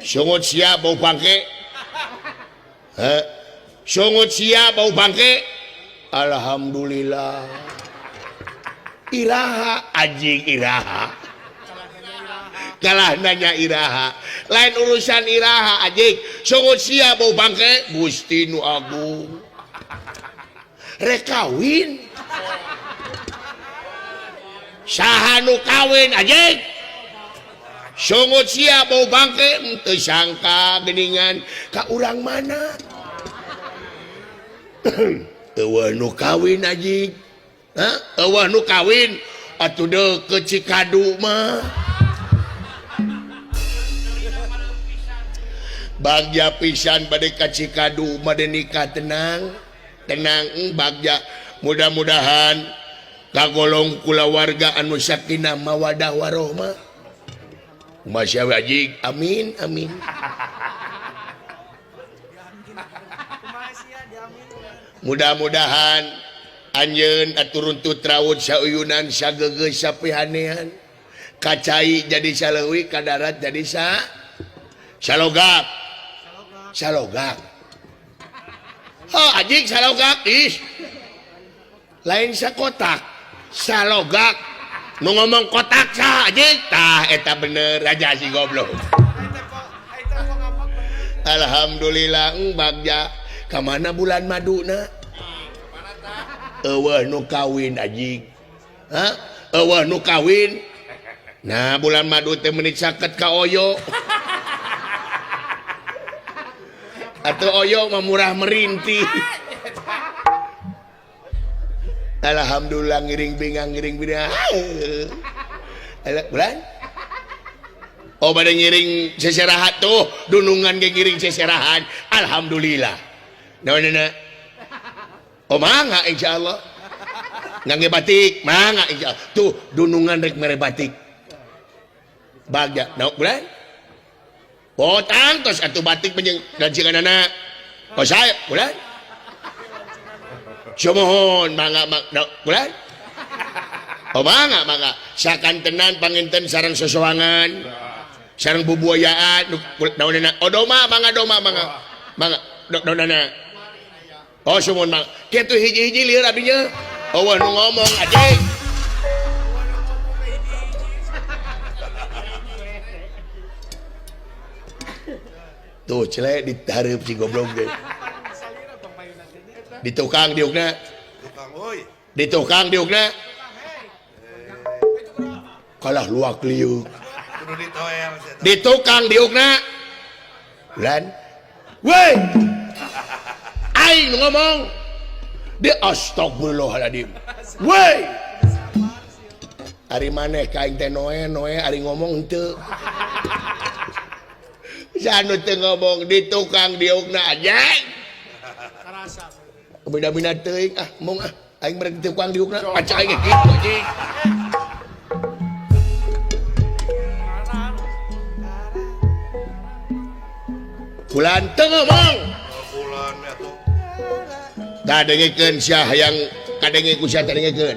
sungut sia bau bangke. Sungut sia bau bangke. Alhamdulillah. Iraha anjing iraha. Kalah nanya iraha. Lain urusan iraha anjing. Sungut sia bau bangke. Gusti nu agung. Rek kawin. Saha nu kawin anjing. Sungut sia bau bangke. Teu sangka geningan ka urang mana. Eueuh nu kawin anjing. Eueuh nu kawin atuh deu ke Cikadu mah. Bagja pisan bade ka Cikadu bade nikah tenang. Tenang bagja mudah-mudahan kagolong kulawarga anu sakinah mawadah warahmah. Masya Allah anjing. Amin amin. Mudah-mudahan anjeun aturun tutrawut sauyunan sagegeus sapihanean kacai jadi saleuwih ka darat jadi salogak anjing salogak lain sakotak salogak nu ngomong kotak sah anjing tah eta bener aja si goblok. Alhamdulillah bagja ka mana bulan maduna. Eueuh nu kawin anjing. Eueuh nu kawin. Nah bulan madu teh menit saket ka oyo. Atuh oyo mah murah merintih. Alhamdulillah ngiring bingang. Bulan? Oh pada ngiring seserahat tuh. Dunungan ke ngiring seserahan. Alhamdulillah. Nah. Oh mangga insyaallah. Ngangge batik, mangga insyaallah. Tuh dunungan rek mere batik. Bagja, nah bulan? Potang tos atuh batik penjeng gajikanana. Oh saya bulan? Sumohon mangga bulan? Oh mangga. Sakantenan panginten sareng sesoangan. Sareng bubuayaan daunana. Oh doma mangga. Mangga daunana. Oh sumun mang, kitu hiji-hiji lieur abinya. Oh nu ngomong anjing. Tuh celek dihareup si goblok ge. Di tukang diukna. Di tukang diukna. Kalah luak liuk. Di tukang diukna. Bulan. Woi. Aing ngomong dia astagfirullahaladzim. Woi ari maneh ka aing teh noe ari ngomong henteu. Sanu teu ngomong di tukang diukna anjing. Beda-beda teuing mung aing merek di tukang diukna paca aing kitu anjing. Bulan teu ngomong. Kadengikeun sia hayang kadenge ku sia kadengikeun.